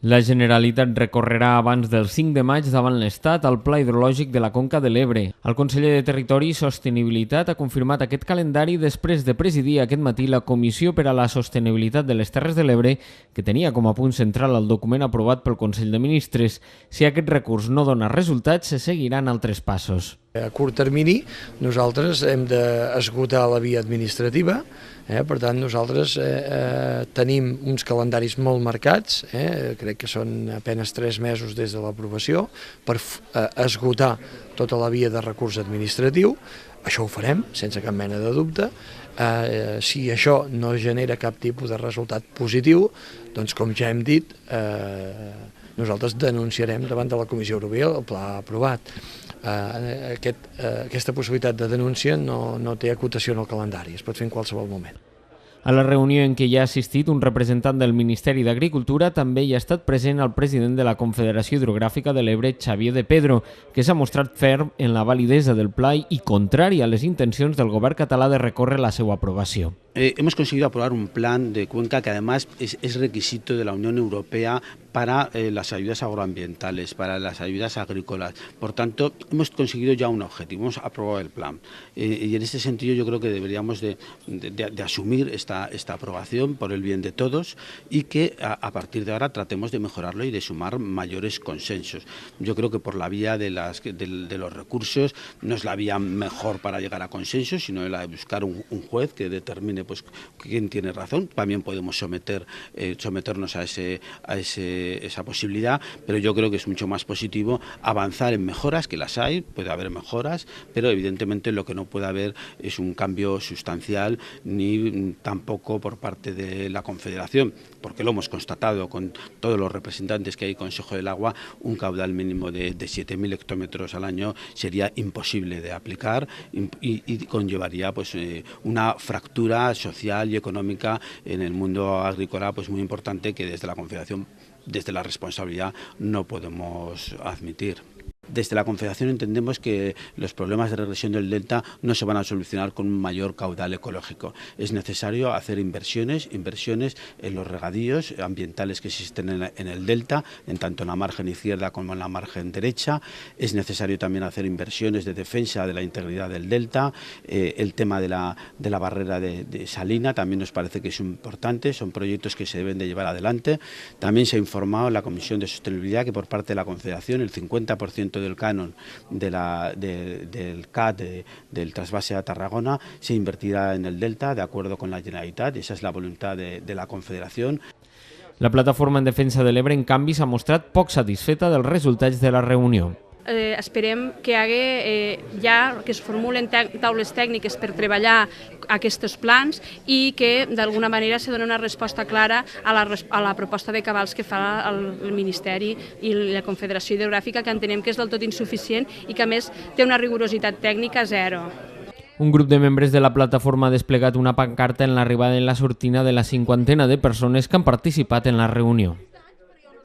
La Generalitat recorrerà abans del 5 de maig davant l'Estat al Pla Hidrològic de la Conca de l'Ebre. El conseller de Territori i Sostenibilitat ha confirmat aquest calendari després de presidir aquest matí la Comissió per a la Sostenibilitat de les Terres de l'Ebre, que tenia com a punt central el document aprovat pel Consell de Ministres. Si aquest recurs no dona resultats, se seguiran altres passos. A curt termini nosaltres hem d'esgotar la via administrativa, per tant nosaltres tenim uns calendaris molt marcats, crec que són apenas 3 mesos des de l'aprovació, per esgotar tota la via de recurs administratiu. Això ho farem, sense cap mena de dubte. Si això no genera cap tipus de resultat positiu, doncs com ja hem dit, nosaltres denunciarem davant de la Comissió Europea el pla aprovat. Aquesta possibilitat de denúncia no té acotació en el calendari, es pot fer en qualsevol moment. A la reunió en què hi ha assistit un representant del Ministeri d'Agricultura també hi ha estat present el president de la Confederació Hidrogràfica de l'Ebre, Xavier de Pedro, que s'ha mostrat ferm en la validesa del pla i contrari a les intencions del govern català de recórrer la seva aprovació. Hemos conseguido aprobar un plan de cuenca que además es requisito de la Unión Europea para las ayudas agroambientales, para las ayudas agrícolas. Por tanto, hemos conseguido ya un objetivo, hemos aprobado el plan. Y en este sentido yo creo que deberíamos de asumir esta aprobación por el bien de todos y que a partir de ahora tratemos de mejorarlo y de sumar mayores consensos. Yo creo que por la vía de los recursos no es la vía mejor para llegar a consensos, sino la de buscar un juez que determine pues quién tiene razón. También podemos someternos a esa posibilidad, pero yo creo que es mucho más positivo avanzar en mejoras, que las hay, puede haber mejoras, pero evidentemente lo que no puede haber es un cambio sustancial ni tampoco por parte de la Confederación, porque lo hemos constatado con todos los representantes que hay en Consejo del Agua, un caudal mínimo de 7.000 hectómetros al año sería imposible de aplicar y conllevaría pues una fractura social y económica en el mundo agrícola pues muy importante que desde la Confederación, desde la responsabilidad, no podemos admitir. Desde la Confederación entendemos que los problemas de regresión del delta no se van a solucionar con un mayor caudal ecológico. Es necesario hacer inversiones en los regadíos ambientales que existen en el delta, tanto en la margen izquierda como en la margen derecha. Es necesario también hacer inversiones de defensa de la integridad del delta. El tema de la barrera de salina también nos parece que es importante, son proyectos que se deben de llevar adelante. También se ha informado en la Comisión de Sostenibilidad que por parte de la Confederación el 50% del canon del CAT del trasvase a Tarragona se invertirá en el delta de acuerdo con la Generalitat, esa es la voluntad de la Confederación. La plataforma en defensa de l'Ebre, en canvi, s'ha mostrat poc satisfeta dels resultats de la reunió. Esperem que que es formulen taules tècniques per treballar aquests plans i que d'alguna manera se doni una resposta clara a la proposta de cabals que fa el Ministeri i la Confederació Hidrogràfica, que entenem que és del tot insuficient i que a més té una rigorositat tècnica zero. Un grup de membres de la plataforma ha desplegat una pancarta en l'arribada i la sortida de la 50ena de persones que han participat en la reunió.